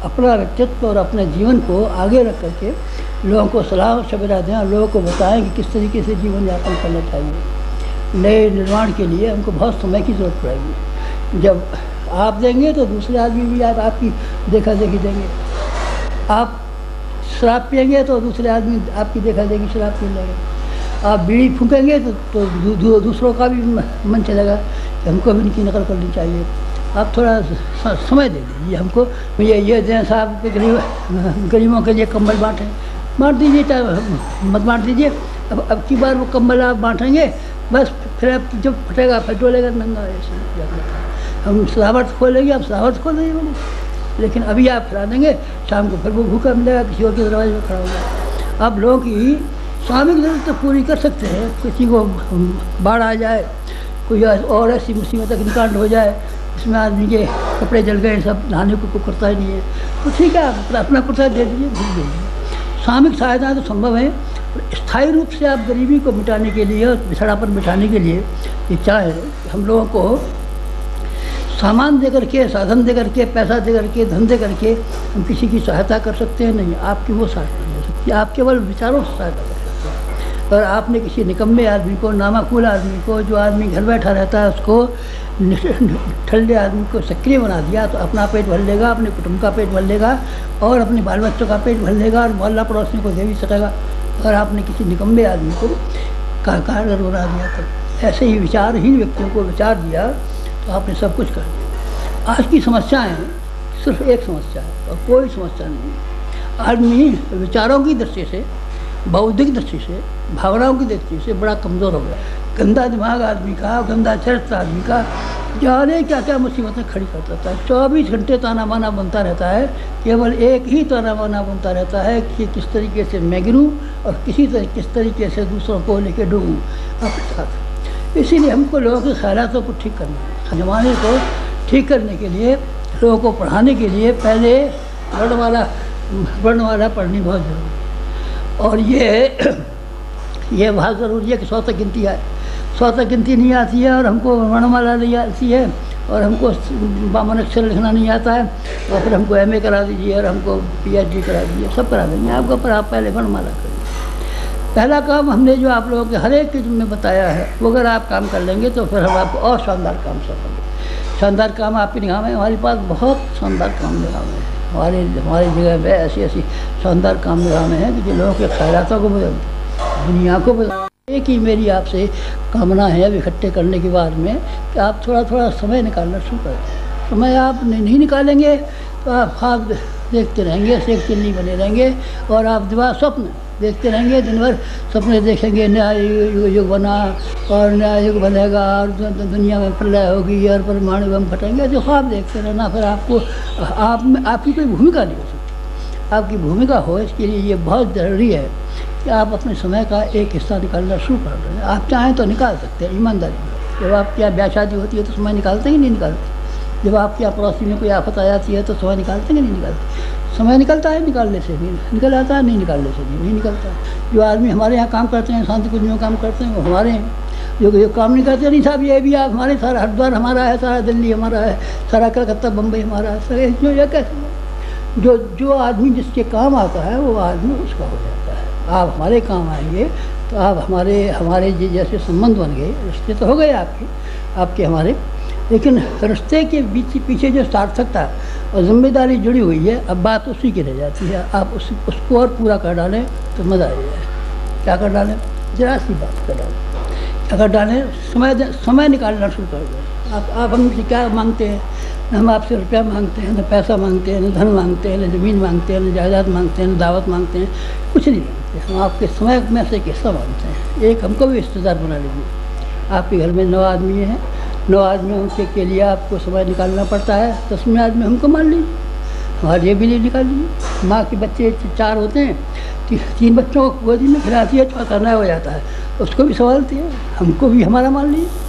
अपना व्यक्तित्व और अपने जीवन को आगे रख करके लोगों को सलाह मशवरा दें और लोगों को बताएं कि किस तरीके से जीवन यापन करना चाहिए। नए निर्माण के लिए हमको बहुत समय की ज़रूरत पड़ेगी। जब आप देंगे तो दूसरे आदमी भी आपकी देखा देखी देंगे। आप शराब पिएंगे तो दूसरे आदमी आपकी देखा देखी शराब पी लेंगे। आप बीड़ी फूकेंगे तो दूसरों का भी मन चलेगा कि हमको भी इनकी नकल करनी चाहिए। आप थोड़ा समय दे दीजिए हमको। ये दें साहब गरीबों के लिए कंबल बांट दीजिए, चाहे मत बांट दीजिए। अब की बार वो कंबल आप बांटेंगे बस, फिर आप जब फटेगा फिर डोलेगा नंगा। ऐसे हम सजावट खोलेंगे, आप सजावट खोल देंगे बोले, लेकिन अभी आप फैला देंगे, शाम को फिर वो भूखा मिलेगा, किसी और के दरवाजे पर खड़ा होगा। आप लोगों की स्वाभाविक ज़रूरत तो पूरी कर सकते हैं। किसी को बाढ़ आ जाए, कोई और ऐसी मुसीबत अग्निकांड हो जाए इसमें आदमी के कपड़े जल गए, सब नहाने को करता ही नहीं है, तो ठीक है आप अपना कुर्ता दे दीजिए, भूल दीजिए। सामूहिक सहायता तो संभव है। स्थायी रूप से आप गरीबी को मिटाने के लिए और पिछड़ापन मिटाने के लिए ये चाहे हम लोगों को सामान दे करके, साधन दे करके, पैसा दे करके, धन दे करके हम किसी की सहायता कर सकते हैं नहीं। आपकी वो सहायता नहीं हो सकती, आप केवल विचारों से सहायता कर सकते हैं। और आपने किसी निकम्मे आदमी को, नामाकूल आदमी को, जो आदमी घर बैठा रहता है उसको, ठल्ले आदमी को सक्रिय बना दिया तो अपना पेट भर लेगा, अपने कुटुंब का पेट भर लेगा और अपने बाल बच्चों का पेट भर लेगा और मोहल्ला पड़ोसी को दे भी सकेगा। और आपने किसी निकम्मे आदमी को कारगर बना दिया तो ऐसे ही विचारहीन व्यक्तियों को विचार दिया तो आपने सब कुछ कर दिया। आज की समस्याएं सिर्फ एक समस्या है और कोई समस्या नहीं है। आदमी विचारों की दृष्टि से, बौद्धिक दृष्टि से, भावनाओं की दृष्टि से बड़ा कमज़ोर हो गया। गंदा दिमाग आदमी का, गंदा चरित्र आदमी का जाने क्या क्या मुसीबतें खड़ी कर देता है। 24 घंटे ताना बाना बनता रहता है, केवल एक ही ताना बाना बनता रहता है कि किस तरीके से मैं गिरूँ और किस तरीके से दूसरों को लेकर डूबूँ अपने साथ। इसीलिए हमको लोगों के ख़यालातों को ठीक करना है। ज़माने को ठीक करने के लिए, लोगों को पढ़ाने के लिए पहले वर्णमाला पढ़नी बहुत ज़रूरी है। और ये बहुत ज़रूरी है कि 100 तक गिनती आए। 100 तक गिनती नहीं आती है और हमको वर्णमाला नहीं आती है और हमको बामन अक्षर लिखना नहीं आता है और फिर हमको MA करा दीजिए और हमको PhD करा दीजिए, सब करा देंगे आपको, पर आप पहले वर्णमाला करिए। पहला काम हमने जो आप लोगों के हर एक चीज़ में बताया है वो अगर आप काम कर लेंगे तो फिर हम आपको और शानदार काम सौंपेंगे। शानदार काम आपकी निगाह में, हमारे पास बहुत शानदार काम निगाह में है। हमारी जगह पे ऐसी शानदार काम निगाह में है कि जो लोगों के ख़यालातों को बदल, दुनिया को बदल। एक ही मेरी आपसे कामना है अब इकट्ठे करने के बाद में कि आप थोड़ा थोड़ा समय निकालना शुरू करें। समय आप नहीं निकालेंगे तो आप ख्वाब देखते रहेंगे, शेख चिल्ली बने रहेंगे और आप दिमाग स्वप्न देखते रहेंगे, दिन भर सपने देखेंगे, नया युग बना और नया युग बनेगा और दुनिया में प्रलय होगी और परमाणु बम फटेंगे, जो ख्वाब देखते रहना। फिर आपको आपकी कोई भूमिका नहीं हो सकती। आपकी भूमिका हो इसके लिए ये बहुत ज़रूरी है कि आप अपने समय का एक हिस्सा निकालना शुरू कर दें। आप चाहें तो निकाल सकते हैं ईमानदारी। जब आपके यहाँ ब्याह शादी होती है तो समय निकालते हैं कि नहीं निकालते? जब आपके यहाँ पड़ोसी में कोई आफत आ जाती है तो समय निकालते हैं कि नहीं निकालते? समय निकलता है निकालने से भी, निकल आता है नहीं निकालने से भी नहीं निकलता। जो आदमी हमारे यहाँ काम करते हैं, शांति कुंज में काम करते हैं, वो हमारे हैं। जो काम नहीं करते, नहीं साहब ये भी आप हमारे, सारा हरिद्वार हमारा है, सारा दिल्ली हमारा है, सारा कलकत्ता बम्बई हमारा है, सारे जो ये कैसे जो आदमी जिसके काम आता है वो आदमी उसका हो जाता है। आप हमारे काम आएंगे तो आप हमारे जैसे संबंध बन गए, रिश्ते तो हो गए आपके हमारे, लेकिन रिश्ते के पीछे जो सार्थकता और जिम्मेदारी जुड़ी हुई है, अब बात उसी की रह जाती है। आप उसको और पूरा कर डालें तो मज़ा आ जाए। क्या कर डालें? जरा सी बात कर डालें, क्या कर डालें? समय निकालना शुरू कर दें। आप हमसे क्या मांगते हैं? हम आपसे रुपया मांगते हैं, न पैसा मांगते हैं, न धन मांगते हैं, न ज़मीन मांगते हैं, न जायदाद मांगते हैं, न दावत मांगते हैं, कुछ नहीं मांगते। हम आपके समय में से एक हिस्सा मांगते हैं। एक हमको भी रिश्तेदार बना लीजिए। आपके घर में 9 आदमी हैं, 9 आदमियों के लिए आपको समय निकालना पड़ता है। 10वें आदमी हमको मान लीजिए, हमारे लिए भी नहीं निकाल लीजिए। माँ के बच्चे 4 होते हैं, 3 बच्चों को गोदी में खिलाती है, चौथा नया हो जाता है, उसको भी संभालती है। हमको भी हमारा मान लीजिए,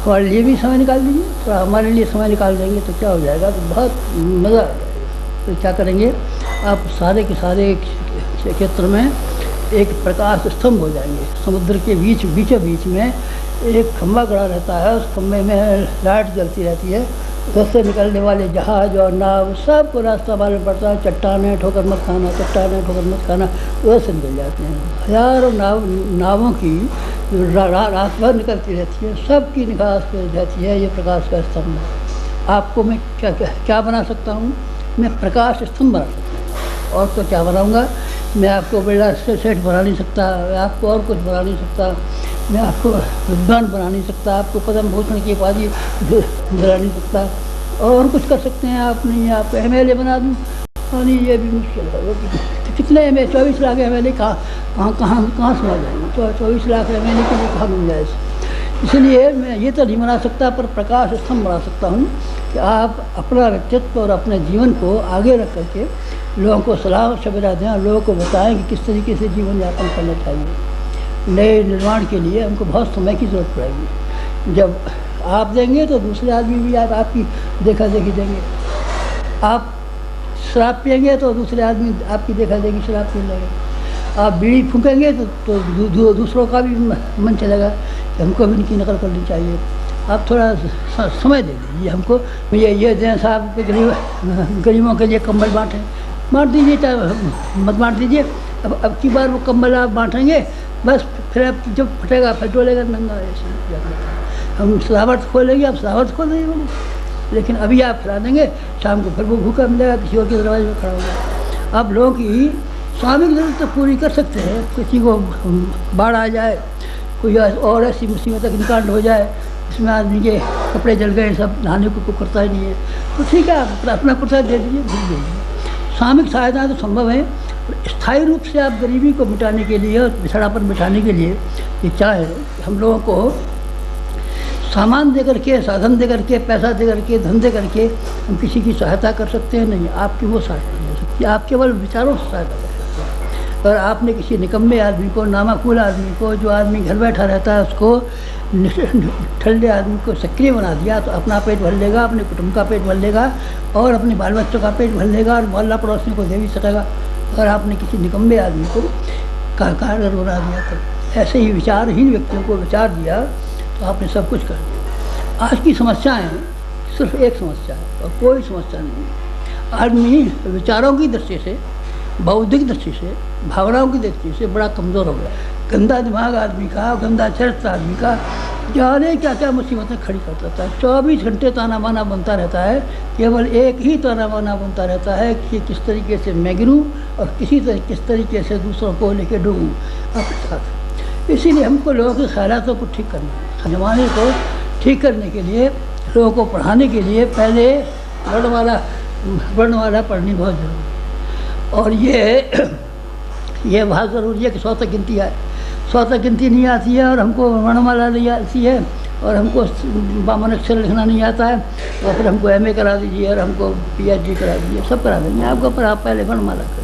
हमारे लिए भी समय निकाल दीजिए। तो हमारे लिए समय निकाल देंगे तो क्या हो जाएगा, तो बहुत मज़ा आ जाएगा। तो क्या करेंगे आप, सारे के सारे क्षेत्र में एक प्रकाश स्तंभ हो जाएंगे। समुद्र के बीचों बीच में एक खंभा खड़ा रहता है, उस खंभे में लाइट जलती रहती है घर से निकलने वाले जहाज और नाव सबको रास्ता मालूम पड़ता है। चट्टानें ठोकर मत खाना, चट्टानें ठोकर मत खाना, उधर से निकल जाते हैं। हज़ारों नावों की रात भर निकलती रहती है, सबकी निकास पे रहती है। ये प्रकाश का स्तंभ है। आपको मैं क्या बना सकता हूँ? मैं प्रकाश स्तंभ बना सकता हूँ। और तो क्या बनाऊँगा? मैं आपको बिरला सेठ बना नहीं सकता, मैं आपको और कुछ बना नहीं सकता, मैं आपको विद्वान बना नहीं सकता, आपको पद्म भूषण की उपाधि दिला नहीं सकता। और कुछ कर सकते हैं आप नहीं? आप MLA बना दूँ? नहीं, ये भी मुश्किल है। कितने MLA? 24 लाख MLA कहाँ से आ जाएंगे? 24 लाख MLA के लिए कहाँ गुंजाइश? इसलिए मैं ये तो नहीं बना सकता, पर प्रकाश स्तंभ बना सकता हूँ कि आप अपना व्यक्तित्व और अपने जीवन को आगे रख करके लोगों को सलाह और सवेरा दें, लोगों को बताएं कि किस तरीके से जीवन यापन करना चाहिए। नए निर्माण के लिए हमको बहुत समय की ज़रूरत पड़ेगी। जब आप देंगे तो दूसरे आदमी भी आपकी देखा देखी देंगे। आप शराब पिएंगे तो दूसरे आदमी आपकी देखा देखी शराब पी लेंगे। आप बीड़ी फूकेंगे तो दूसरों का भी मन चलेगा कि हमको भी इनकी नकल करनी चाहिए। आप थोड़ा समय दे दीजिए हमको। ये दें साहब के गरीबों के लिए कंबल बांट दीजिए, मत बांट दीजिए। अब की बार वो कंबल आप बांटेंगे, बस फिर आप जब फटेगा फिर डोलेगा नंगा। ऐसे हम सजावट खोलेंगे, आप सजावट खोल देंगे बोले, लेकिन अभी आप खिला देंगे, शाम को फिर वो भूखा मिलेगा, किसी और के दरवाजे में खड़ा होगा। आप लोगों की स्वाभाविक ज़रूरत तो पूरी कर सकते हैं। किसी को बाढ़ आ जाए, कोई और ऐसी मुसीबत अग्निकांड हो जाए, इसमें आदमी के कपड़े जल गए, सब नहाने को करता ही नहीं है, तो ठीक है, आप अपना कुर्ता दे दीजिए, भूल दीजिए। सामूहिक सहायता तो संभव है, स्थायी रूप से आप गरीबी को मिटाने के लिए और पिछड़ापन मिटाने के लिए ये चाहे हम लोगों को सामान दे करके, साधन दे करके, पैसा दे करके, धन दे करके हम किसी की सहायता कर सकते हैं? नहीं, आपकी वो सहायता नहीं हो सकती। आप केवल विचारों से सहायता कर सकते हैं। और आपने किसी निकम्मे आदमी को, नामाकूल आदमी को, जो आदमी घर बैठा रहता है, उसको ठल्ले आदमी को सक्रिय बना दिया तो अपना पेट भर लेगा, अपने कुटुंब का पेट भर लेगा और अपने बाल बच्चों का पेट भर लेगा और मोहल्ला पड़ोसियों को दे भी सकेगा। अगर आपने किसी निकम्मे आदमी को कारगर बना दिया तो ऐसे ही विचारहीन व्यक्तियों को विचार दिया तो आपने सब कुछ कर दिया। आज की समस्याएं सिर्फ एक समस्या है और कोई समस्या नहीं है। आदमी विचारों की दृष्टि से, बौद्धिक दृष्टि से, भावनाओं की दृष्टि से बड़ा कमज़ोर हो गया। गंदा दिमाग आदमी का, गंदा चरित्र आदमी का, जाने क्या क्या मुसीबतें खड़ी कर देता है। 24 घंटे ताना बाना बनता रहता है। केवल एक ही ताना बाना बनता रहता है कि किस तरीके से मैं गिरूँ और किस तरीके से दूसरों को लेकर डूबूँ अपने साथ। इसीलिए हमको लोगों के ख्यालातों को ठीक करना है। ज़माने को ठीक करने के लिए, लोगों को पढ़ाने के लिए पहले वर्णमाला पढ़नी बहुत ज़रूरी है। और ये बहुत ज़रूरी है कि 100 तक गिनती आए। 100 तक गिनती नहीं आती है और हमको वर्णमाला नहीं आती है और हमको बामन अक्षर लिखना नहीं आता है, और फिर हमको MA करा दीजिए और हमको PhD करा दीजिए, सब करा देंगे आपको, पर आप पहले वर्णमाला करिए।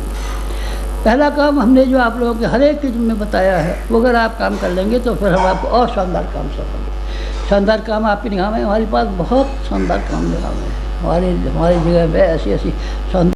पहला काम हमने जो आप लोगों के हर एक चीज़ में बताया है, वो अगर आप काम कर लेंगे तो फिर हम आपको और शानदार काम सौंपेंगे। शानदार काम आपकी निगाह में, हमारे पास बहुत शानदार काम निगाह में है। हमारी जगह में ऐसी शानदार